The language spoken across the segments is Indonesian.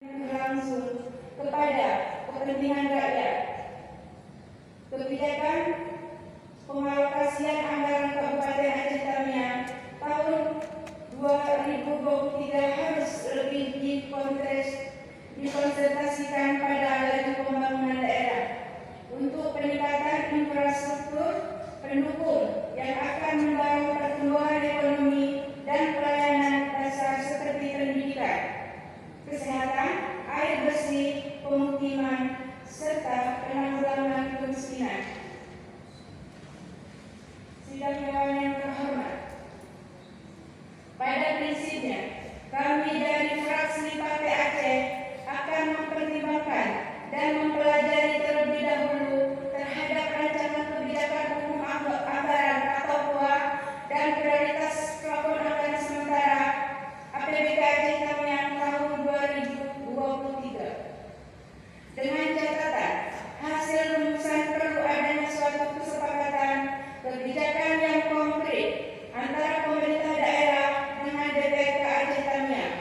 langsung kepada kepentingan rakyat. Kebijakan pengalokasian anggaran Kabupaten Aceh Tamiang tahun 2023 harus lebih dikonsentrasikan pada laju pembangunan daerah untuk peningkatan infrastruktur pendukung yang akan mendorong pertumbuhan ekonomi dan pelayanan dasar seperti pendidikan, kesehatan, air bersih, pemukiman, serta penanggulangan kemiskinan. Sidang Dewan yang terhormat, pada prinsipnya kami dari fraksi Partai Aceh akan mempertimbangkan dan mempelajari terlebih dahulu terhadap rancangan kebijakan umum anggaran atau PUA dan prioritas plafon anggaran sementara APBD Aceh Tamiang tahun 2023. Dengan catatan hasil rumusan perlu adanya suatu kesepakatan kebijakan yang konkret antara pemerintah daerah dengan DPRK Aceh Tamiang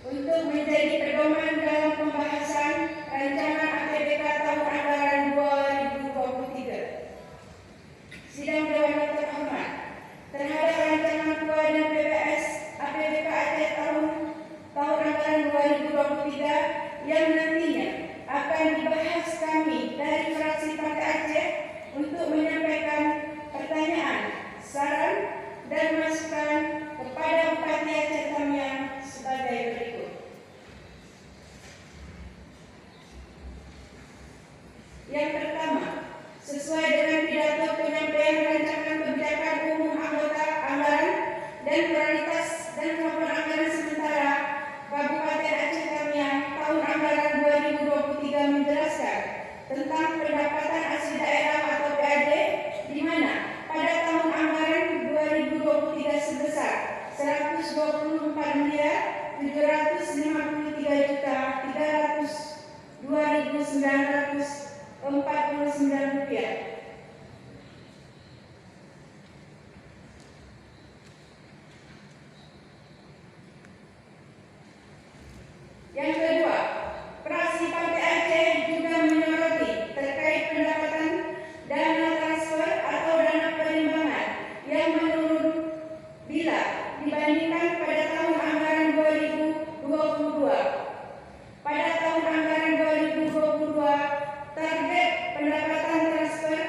untuk menjadi pedoman dalam pembahasan rancangan APBD tahun anggaran 2023. Sidang Dewan yang terhormat, terhadap rancangan PUA dan PPS APBD Aceh tahun anggaran 2023 yang nantinya akan dibahas, kami dari fraksi Partai Aceh untuk menyampaikan pertanyaan, saran, dan masukan kepada Bupati Aceh Tamiang sebagai berikut. Yang pertama, sesuai dengan pidato penyampaian rancangan kebijakan umum anggota anggaran dan prioritas dan plafon anggaran sementara Kabupaten Aceh Tamiang tahun anggaran 2023 menjelaskan tentang pendapatan asli daerah atau PAD, di mana pada tahun anggaran 2023 sebesar 124.302.949 rupiah. Yang kedua, fraksi Partai Aceh juga menyoroti terkait pendapatan dana transfer atau dana penimbangan yang menurun bila dibandingkan pada tahun anggaran 2022. Pada tahun anggaran 2022, target pendapatan transfer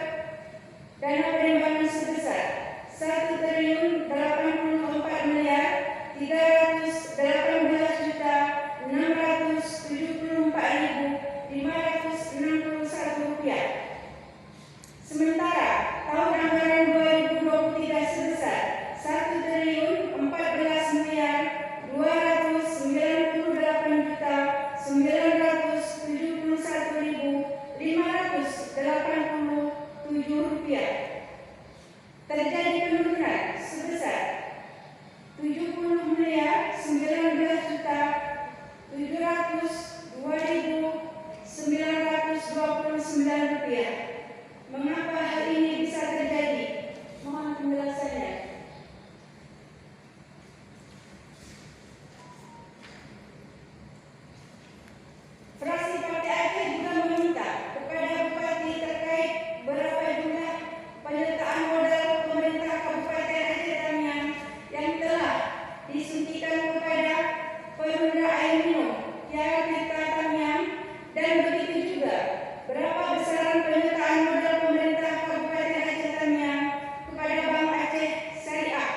dana penimbangan sebesar 1.318.374.561 rupiah. Sementara tahun anggaran 2023 sebesar 1.498.298.587 rupiah. Terjadi penurunan sebesar 70.902.929 rupiah. Mengapa hal ini bisa terjadi? Mohon penjelasannya. Fraksi Partai Aceh juga meminta kepada Bupati terkait berapa jumlah penyertaan modal pemerintah Kabupaten Aceh Tamiang yang telah disuntikan kepada penunda air minum Kiara Tirta Tamiang, dan begitu juga berapa besaran penyertaan modal pemerintah Kabupaten Aceh Tamiang kepada Bank Aceh Syariah.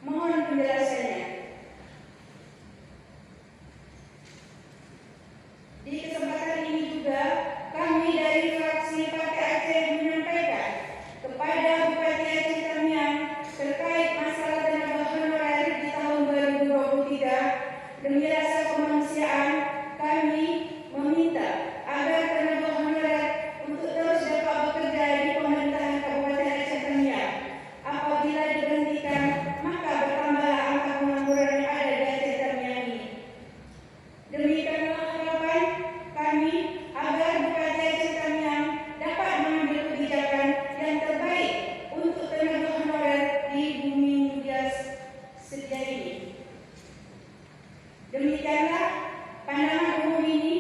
Mohon penjelasannya. Di kesempatan ini juga kami dari fraksi Partai Aceh menyampaikan kepada Bupati Aceh Tamiang terkait masalah tenaga honorer di tahun 2023. Demi rasa kemanusiaan, kami meminta agar tenaga honorer untuk terus dapat bekerja di pemerintahan Kabupaten Aceh Tamiang. Apabila diberhentikan, maka bertambahlah angka pengangguran yang ada di Aceh Tamiang ini. Demikianlah harapan kami agar Bupati Aceh Tamiang dapat mengambil kebijakan yang terbaik untuk tenaga honorer di bumi mulia sedia ini. Demikianlah Pandangan umum ini